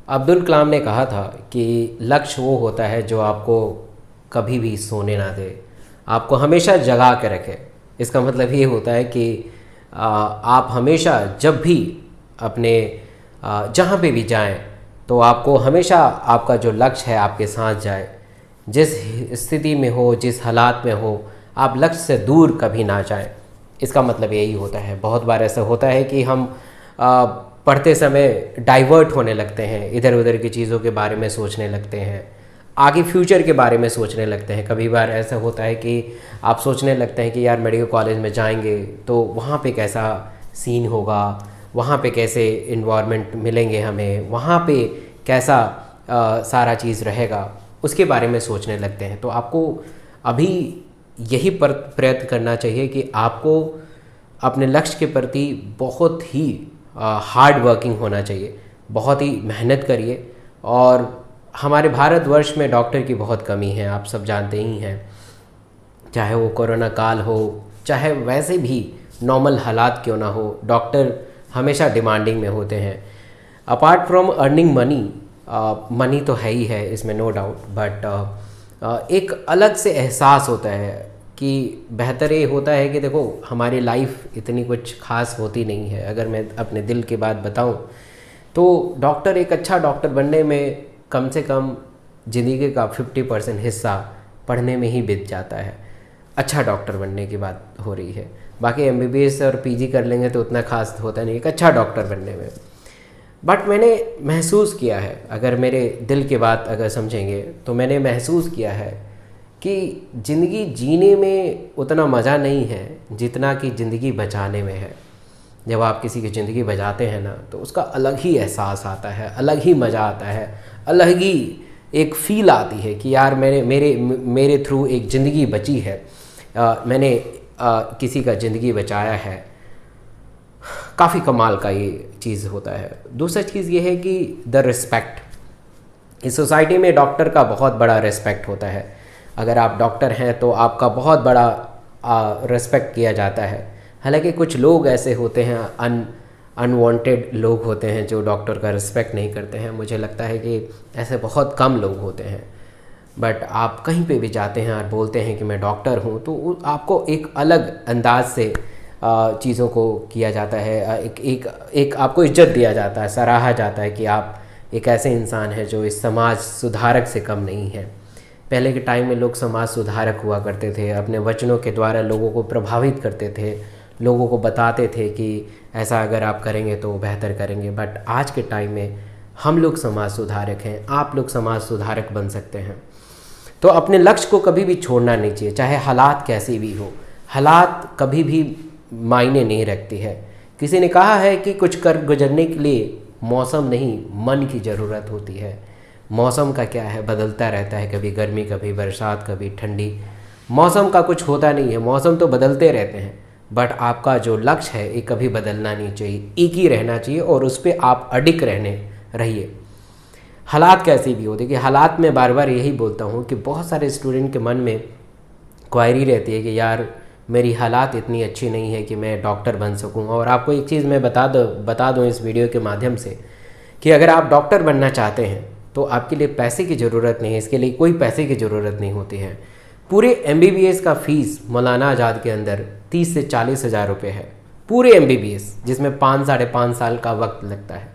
अब्दुल कलाम ने कहा था कि लक्ष्य वो होता है जो आपको कभी भी सोने ना दे, आपको हमेशा जगा के रखे। इसका मतलब ये होता है कि आप हमेशा जब भी अपने जहाँ पे भी जाएं तो आपको हमेशा आपका जो लक्ष्य है आपके साथ जाए। जिस स्थिति में हो, जिस हालात में हो, आप लक्ष्य से दूर कभी ना जाएं। इसका मतलब यही होता है। बहुत बार ऐसा होता है कि हम पढ़ते समय डाइवर्ट होने लगते हैं, इधर उधर की चीज़ों के बारे में सोचने लगते हैं, आगे फ्यूचर के बारे में सोचने लगते हैं। कभी बार ऐसा होता है कि आप सोचने लगते हैं कि यार मेडिकल कॉलेज में जाएंगे तो वहाँ पे कैसा सीन होगा, वहाँ पे कैसे इन्वायरमेंट मिलेंगे हमें, वहाँ पे कैसा सारा चीज़ रहेगा, उसके बारे में सोचने लगते हैं। तो आपको अभी यही प्रयत्न करना चाहिए कि आपको अपने लक्ष्य के प्रति बहुत ही हार्ड वर्किंग होना चाहिए, बहुत ही मेहनत करिए। और हमारे भारतवर्ष में डॉक्टर की बहुत कमी है, आप सब जानते ही हैं। चाहे वो कोरोना काल हो, चाहे वैसे भी नॉर्मल हालात क्यों ना हो, डॉक्टर हमेशा डिमांडिंग में होते हैं। Apart from earning money, money तो है ही है इसमें, नो डाउट, बट एक अलग से एहसास होता है कि बेहतर ये होता है कि देखो हमारी लाइफ इतनी कुछ खास होती नहीं है। अगर मैं अपने दिल की बात बताऊं तो डॉक्टर, एक अच्छा डॉक्टर बनने में कम से कम ज़िंदगी का 50% हिस्सा पढ़ने में ही बीत जाता है। अच्छा डॉक्टर बनने की बात हो रही है। बाकी एमबीबीएस और पीजी कर लेंगे तो उतना खास होता नहीं एक अच्छा डॉक्टर बनने में। बट मैंने महसूस किया है, अगर मेरे दिल की बात अगर समझेंगे तो मैंने महसूस किया है कि ज़िंदगी जीने में उतना मज़ा नहीं है जितना कि ज़िंदगी बचाने में है। जब आप किसी की ज़िंदगी बचाते हैं ना तो उसका अलग ही एहसास आता है, अलग ही मज़ा आता है, अलग ही एक फ़ील आती है कि यार मेरे थ्रू एक ज़िंदगी बची है, मैंने किसी का ज़िंदगी बचाया है। काफ़ी कमाल का ये चीज़ होता है। दूसरा चीज़ ये है कि द रिस्पेक्ट। इस सोसाइटी में डॉक्टर का बहुत बड़ा रिस्पेक्ट होता है। अगर आप डॉक्टर हैं तो आपका बहुत बड़ा रिस्पेक्ट किया जाता है। हालांकि कुछ लोग ऐसे होते हैं, अनवांटेड लोग होते हैं जो डॉक्टर का रिस्पेक्ट नहीं करते हैं। मुझे लगता है कि ऐसे बहुत कम लोग होते हैं। बट आप कहीं पे भी जाते हैं और बोलते हैं कि मैं डॉक्टर हूँ तो आपको एक अलग अंदाज से चीज़ों को किया जाता है। एक आपको इज्जत दिया जाता है, सराहा जाता है कि आप एक ऐसे इंसान हैं जो इस समाज सुधारक से कम नहीं है। पहले के टाइम में लोग समाज सुधारक हुआ करते थे, अपने वचनों के द्वारा लोगों को प्रभावित करते थे, लोगों को बताते थे कि ऐसा अगर आप करेंगे तो बेहतर करेंगे। बट आज के टाइम में हम लोग समाज सुधारक हैं, आप लोग समाज सुधारक बन सकते हैं। तो अपने लक्ष्य को कभी भी छोड़ना नहीं चाहिए, चाहे हालात कैसी भी हो। हालात कभी भी मायने नहीं रखती है। किसी ने कहा है कि कुछ कर गुजरने के लिए मौसम नहीं, मन की ज़रूरत होती है। मौसम का क्या है, बदलता रहता है, कभी गर्मी, कभी बरसात, कभी ठंडी। मौसम का कुछ होता नहीं है, मौसम तो बदलते रहते हैं। बट आपका जो लक्ष्य है ये कभी बदलना नहीं चाहिए, एक ही रहना चाहिए और उस पर आप अडिग रहिए। हालात कैसी भी हो, देखिए हालात में बार बार यही बोलता हूँ कि बहुत सारे स्टूडेंट के मन में क्वायरी रहती है कि यार मेरी हालात इतनी अच्छी नहीं है कि मैं डॉक्टर बन सकूँ। और आपको एक चीज़ मैं बता दूँ इस वीडियो के माध्यम से कि अगर आप डॉक्टर बनना चाहते हैं तो आपके लिए पैसे की ज़रूरत नहीं है, इसके लिए कोई पैसे की ज़रूरत नहीं होती है। पूरे एमबीबीएस का फ़ीस मौलाना आज़ाद के अंदर 30 से 40 हज़ार रुपये है, पूरे एमबीबीएस, जिसमें 5-5.5 साल का वक्त लगता है।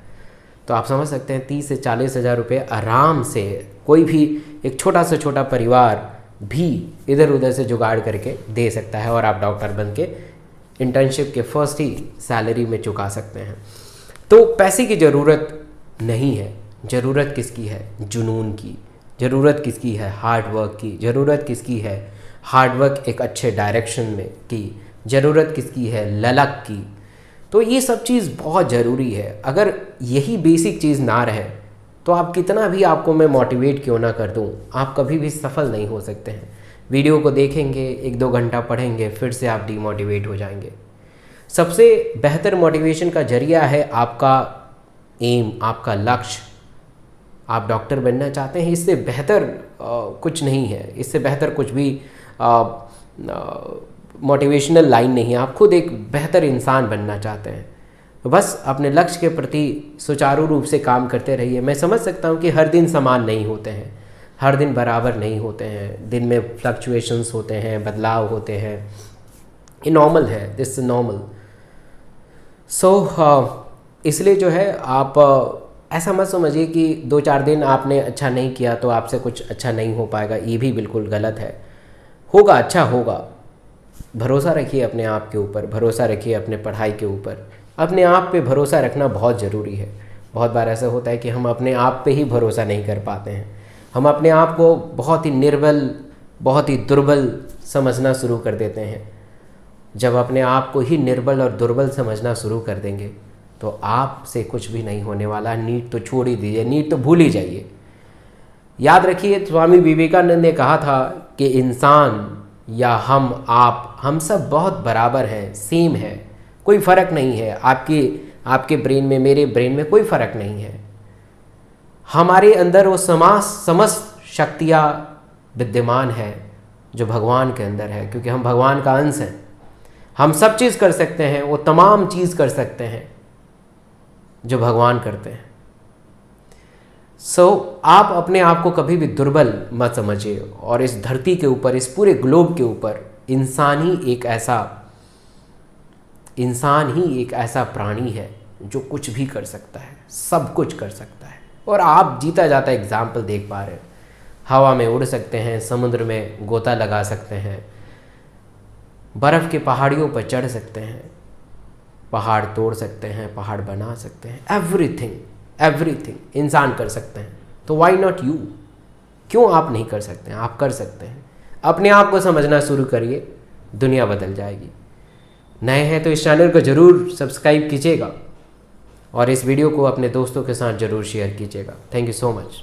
तो आप समझ सकते हैं 30 से 40 हज़ार रुपये आराम से कोई भी एक छोटा से छोटा परिवार भी इधर उधर से जुगाड़ करके दे सकता है और आप डॉक्टर बन के इंटर्नशिप के फर्स्ट ही सैलरी में चुका सकते हैं। तो पैसे की ज़रूरत नहीं है, ज़रूरत किसकी है, जुनून की। ज़रूरत किसकी है, हार्ड वर्क की। ज़रूरत किसकी है, हार्ड वर्क एक अच्छे डायरेक्शन में की। ज़रूरत किसकी है, ललक की। तो ये सब चीज़ बहुत ज़रूरी है। अगर यही बेसिक चीज़ ना रहे तो आप कितना भी, आपको मैं मोटिवेट क्यों ना कर दूं, आप कभी भी सफल नहीं हो सकते हैं। वीडियो को देखेंगे, 1-2 घंटा पढ़ेंगे, फिर से आप डीमोटिवेट हो जाएंगे। सबसे बेहतर मोटिवेशन का जरिया है आपका एम, आपका लक्ष्य। आप डॉक्टर बनना चाहते हैं, इससे बेहतर कुछ नहीं है, इससे बेहतर कुछ भी मोटिवेशनल लाइन नहीं है। आप खुद एक बेहतर इंसान बनना चाहते हैं बस अपने लक्ष्य के प्रति सुचारू रूप से काम करते रहिए। मैं समझ सकता हूँ कि हर दिन समान नहीं होते हैं, हर दिन बराबर नहीं होते हैं, दिन में फ्लक्चुएशंस होते हैं, बदलाव होते हैं, ये नॉर्मल है, दिस इज नॉर्मल। सो इसलिए जो है आप ऐसा मत समझिए कि 2-4 दिन आपने अच्छा नहीं किया तो आपसे कुछ अच्छा नहीं हो पाएगा, ये भी बिल्कुल गलत है। होगा, अच्छा होगा। भरोसा रखिए अपने आप के ऊपर, भरोसा रखिए अपने पढ़ाई के ऊपर। अपने आप पे भरोसा रखना बहुत ज़रूरी है। बहुत बार ऐसा होता है कि हम अपने आप पे ही भरोसा नहीं कर पाते हैं। हम अपने आप को बहुत ही निर्बल, बहुत ही दुर्बल समझना शुरू कर देते हैं। जब अपने आप को ही निर्बल और दुर्बल समझना शुरू कर देंगे तो आपसे कुछ भी नहीं होने वाला। नीट तो छोड़ ही दीजिए, नीट तो भूल ही जाइए। याद रखिए, स्वामी विवेकानंद ने कहा था कि इंसान या हम, आप, हम सब बहुत बराबर हैं, सेम है, कोई फ़र्क नहीं है। आपके ब्रेन में, मेरे ब्रेन में कोई फ़र्क नहीं है। हमारे अंदर वो समस्त शक्तियाँ विद्यमान है जो भगवान के अंदर है, क्योंकि हम भगवान का अंश हैं। हम सब चीज़ कर सकते हैं, वो तमाम चीज़ कर सकते हैं जो भगवान करते हैं। आप अपने आप को कभी भी दुर्बल मत समझिए। और इस धरती के ऊपर, इस पूरे ग्लोब के ऊपर इंसान ही एक ऐसा प्राणी है जो कुछ भी कर सकता है, सब कुछ कर सकता है। और आप जीता जाता एग्जाम्पल देख पा रहे हैं। हवा में उड़ सकते हैं, समुद्र में गोता लगा सकते हैं, बर्फ़ के पहाड़ियों पर चढ़ सकते हैं, पहाड़ तोड़ सकते हैं, पहाड़ बना सकते हैं। एवरीथिंग इंसान कर सकते हैं। तो व्हाई नॉट यू? क्यों आप नहीं कर सकते हैं? आप कर सकते हैं। अपने आप को समझना शुरू करिए, दुनिया बदल जाएगी। नए हैं तो इस चैनल को ज़रूर सब्सक्राइब कीजिएगा और इस वीडियो को अपने दोस्तों के साथ ज़रूर शेयर कीजिएगा। Thank you so much.